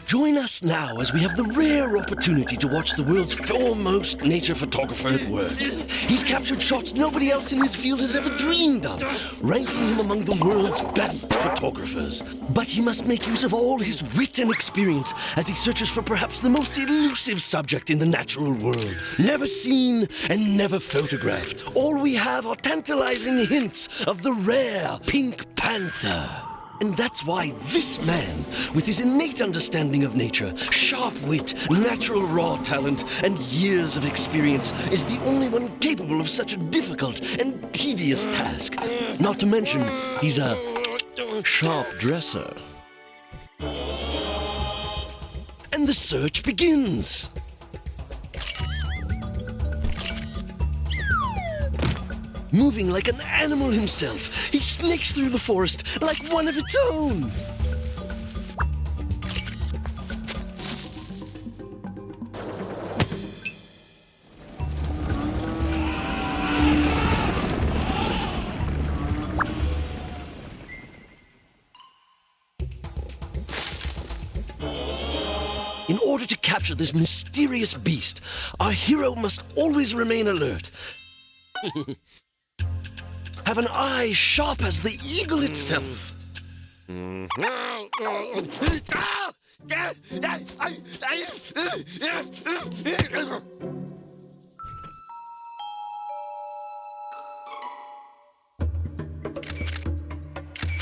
Join us now as we have the rare opportunity to watch the world's foremost nature photographer at work. He's captured shots nobody else in his field has ever dreamed of, ranking him among the world's best photographers. But he must make use of all his wit and experience as he searches for perhaps the most elusive subject in the natural world. Never seen and never photographed. All we have are tantalizing hints of the rare Pink Panther. And that's why this man, with his innate understanding of nature, sharp wit, natural raw talent, and years of experience, is the only one capable of such a difficult and tedious task. Not to mention, he's a sharp dresser. And the search begins. Moving like an animal himself, he snakes through the forest like one of its own. In order to capture this mysterious beast, our hero must always remain alert. Have an eye sharp as the eagle itself.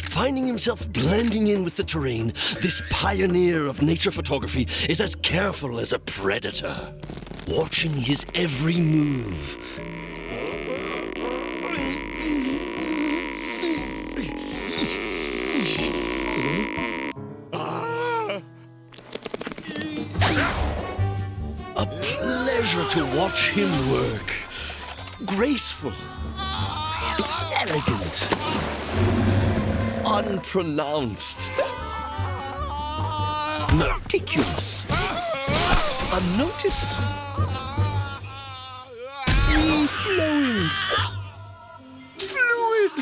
Finding himself blending in with the terrain, this pioneer of nature photography is as careful as a predator, watching his every move. A pleasure to watch him work. Graceful, elegant, unpronounced, meticulous, unnoticed, free-flowing, fluid,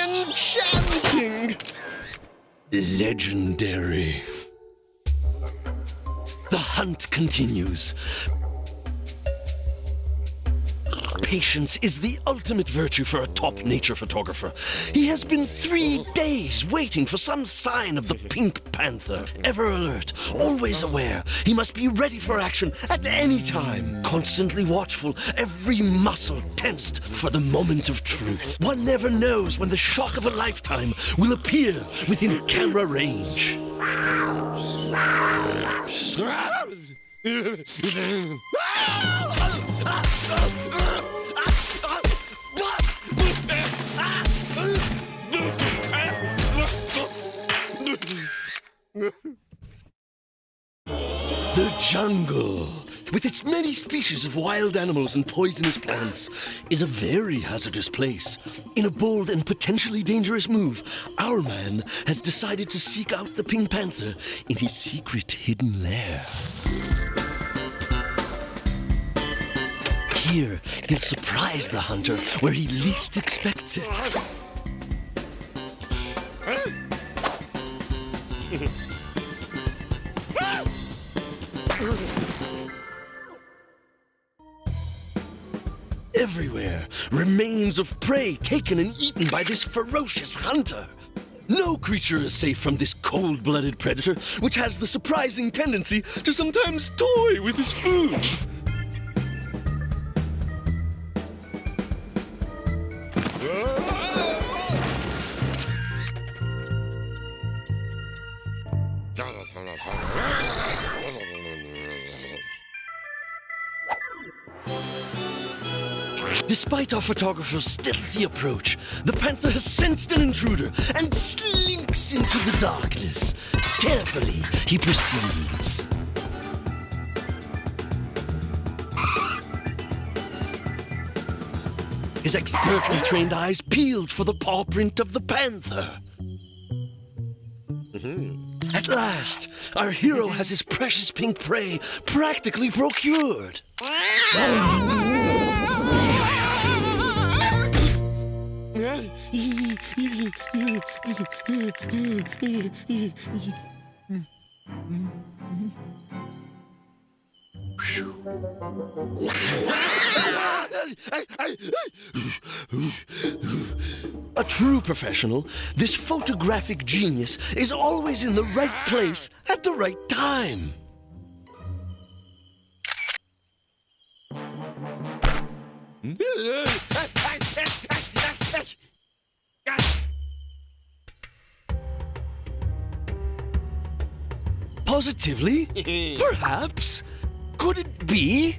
enchanting, legendary. The hunt continues. Patience is the ultimate virtue for a top nature photographer. He has been 3 days waiting for some sign of the Pink Panther. Ever alert, always aware, he must be ready for action at any time. Constantly watchful, every muscle tensed for the moment of truth. One never knows when the shot of a lifetime will appear within camera range. The jungle, with its many species of wild animals and poisonous plants, is a very hazardous place. In a bold and potentially dangerous move, our man has decided to seek out the Pink Panther in his secret hidden lair. Here, he'll surprise the hunter where he least expects it. Everywhere, remains of prey taken and eaten by this ferocious hunter. No creature is safe from this cold-blooded predator, which has the surprising tendency to sometimes toy with his food. Despite our photographer's stealthy approach, the panther has sensed an intruder and slinks into the darkness. Carefully, he proceeds. His expertly trained eyes peeled for the paw print of the panther. At last, our hero has his precious pink prey practically procured. A true professional, this photographic genius is always in the right place at the right time. Positively? Perhaps? Could it be?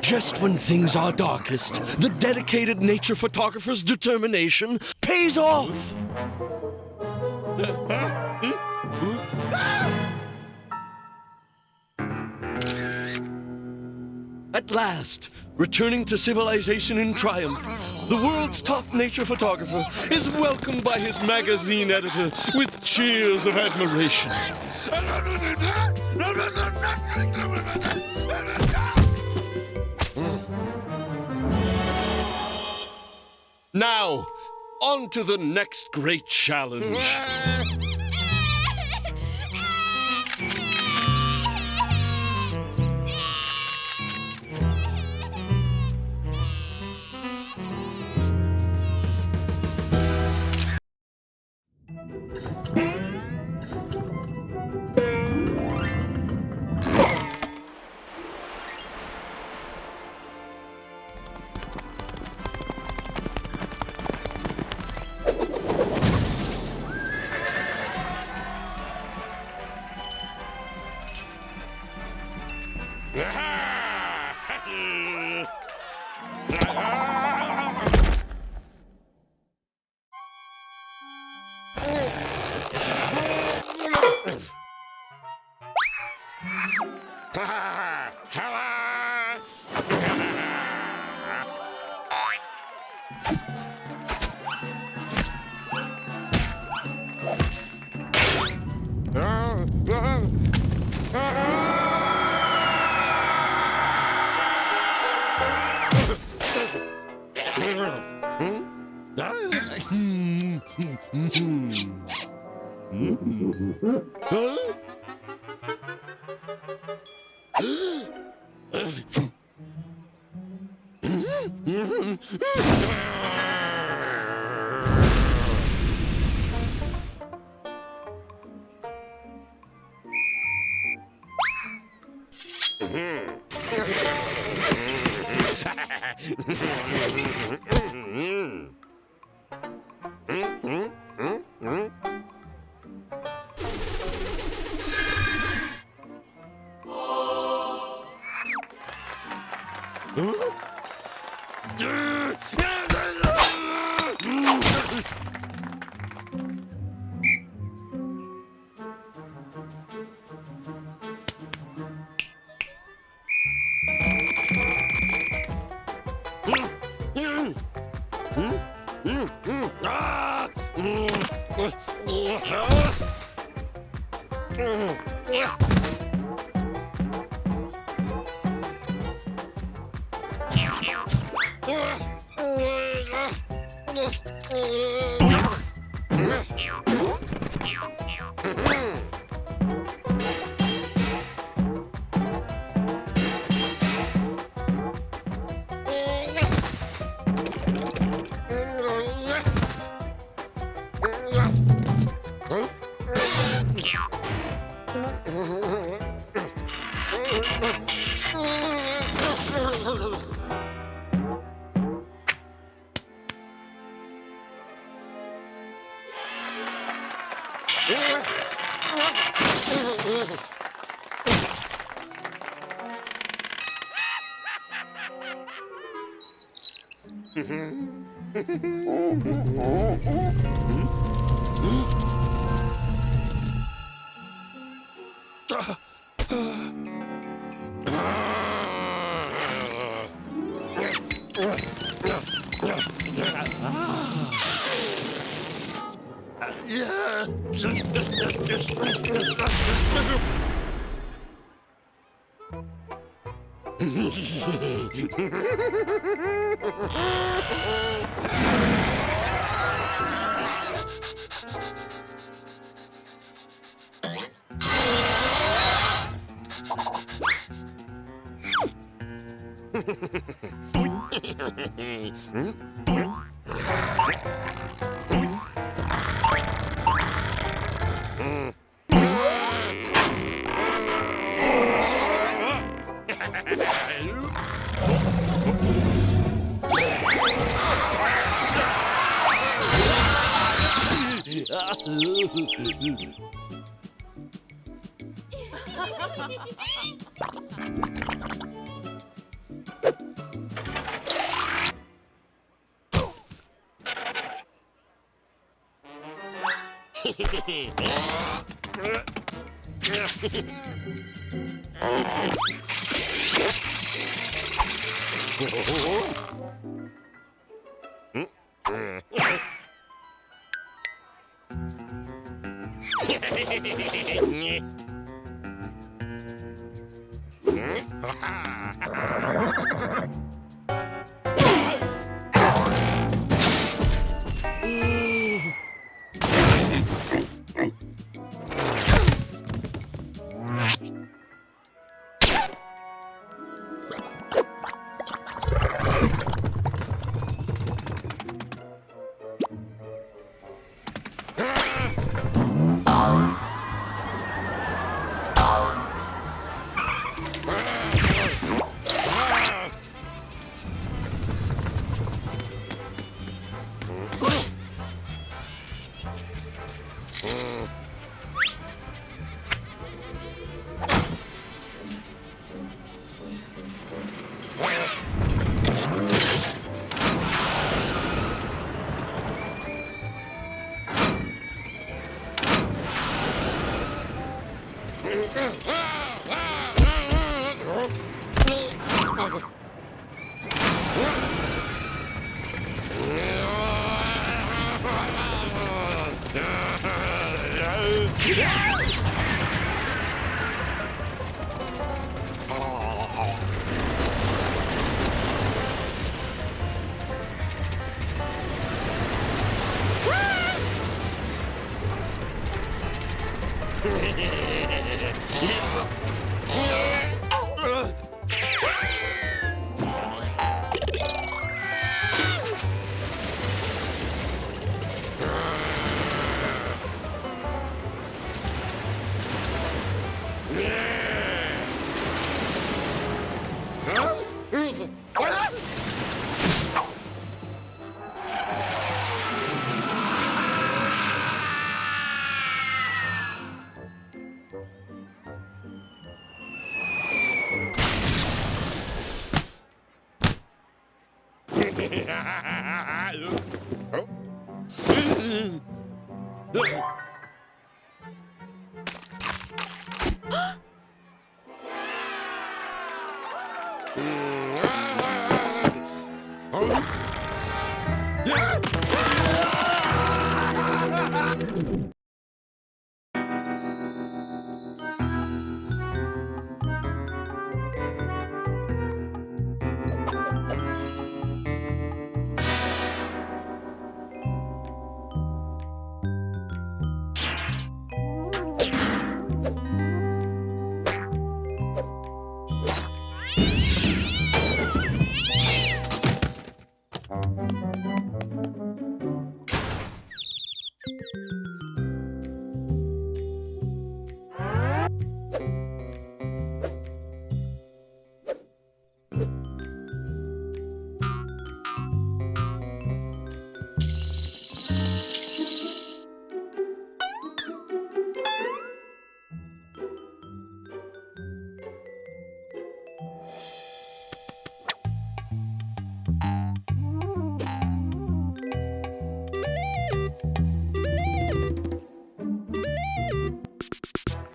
Just when things are darkest, the dedicated nature photographer's determination pays off. At last, returning to civilization in triumph, the world's top nature photographer is welcomed by his magazine editor with cheers of admiration. Now, on to the next great challenge.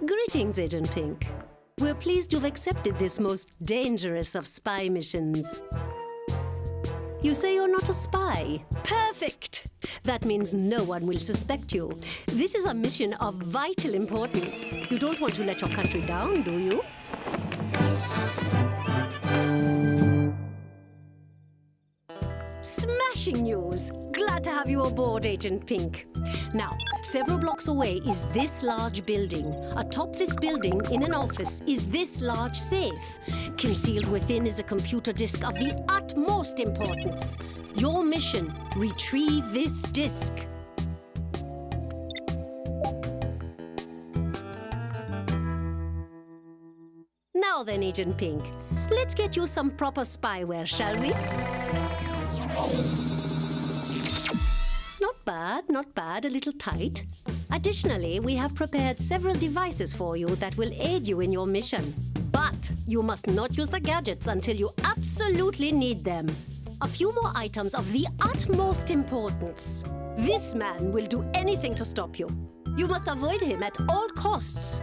Greetings, Agent Pink. We're pleased you've accepted this most dangerous of spy missions. You say you're not a spy. Perfect! That means no one will suspect you. This is a mission of vital importance. You don't want to let your country down, do you? Smashing news! Glad to have you aboard, Agent Pink. Now, several blocks away is this large building. Atop this building, in an office, is this large safe. Concealed within is a computer disk of the utmost importance. Your mission, retrieve this disk. Now then, Agent Pink, let's get you some proper spyware, shall we? Not bad, not bad, a little tight. Additionally, we have prepared several devices for you that will aid you in your mission. But you must not use the gadgets until you absolutely need them. A few more items of the utmost importance. This man will do anything to stop you. You must avoid him at all costs.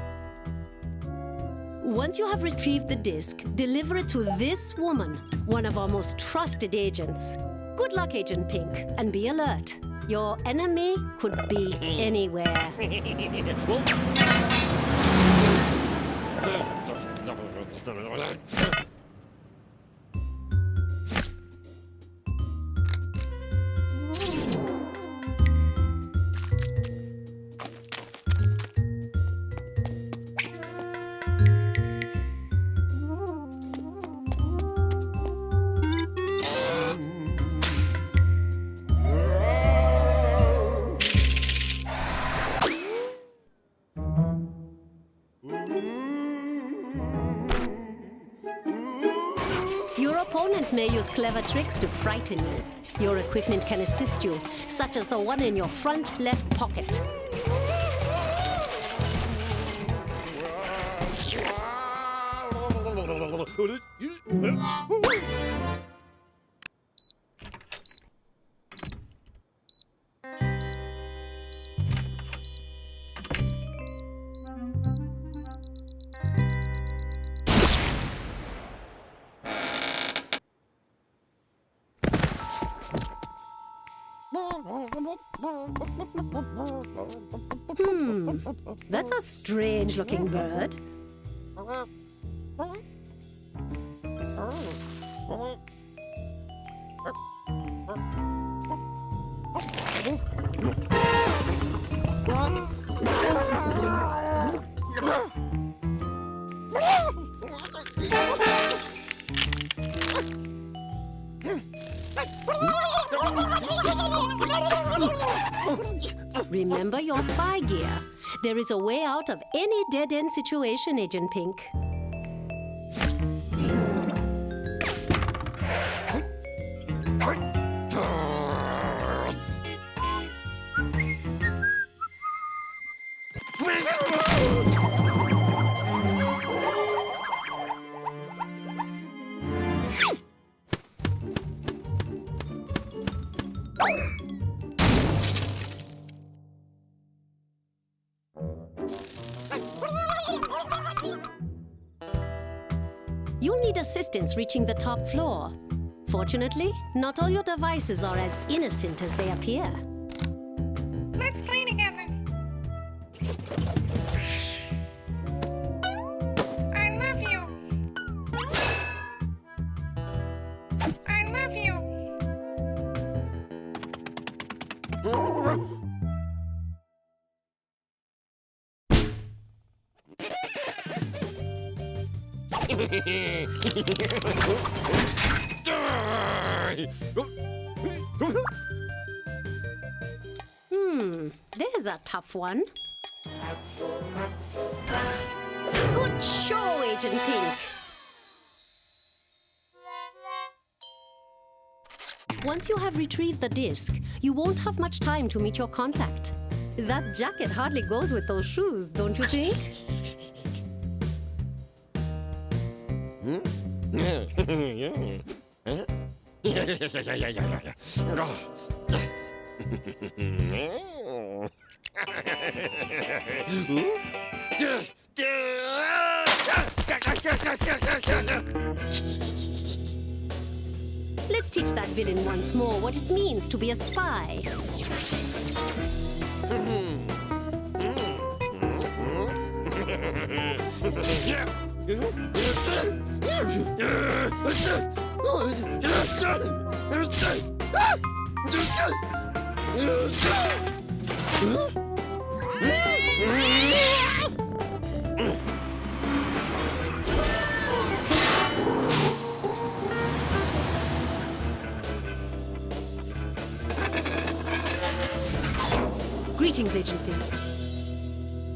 Once you have retrieved the disk, deliver it to this woman, one of our most trusted agents. Good luck, Agent Pink, and be alert. Your enemy could be anywhere. Your opponent may use clever tricks to frighten you. Your equipment can assist you, such as the one in your front left pocket. That's a strange-looking bird. Remember your spy gear. There is a way out of any dead-end situation, Agent Pink. You'll need assistance reaching the top floor. Fortunately, not all your devices are as innocent as they appear. Let's play together. I love you. I love you. There's a tough one. Good show, Agent Pink. Once you have retrieved the disc, you won't have much time to meet your contact. That jacket hardly goes with those shoes, don't you think? Let's teach that villain once more what it means to be a spy. Greetings, Agent Pink.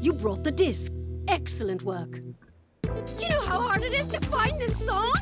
You brought the disc. Excellent work. Do you know how hard it is to find this song?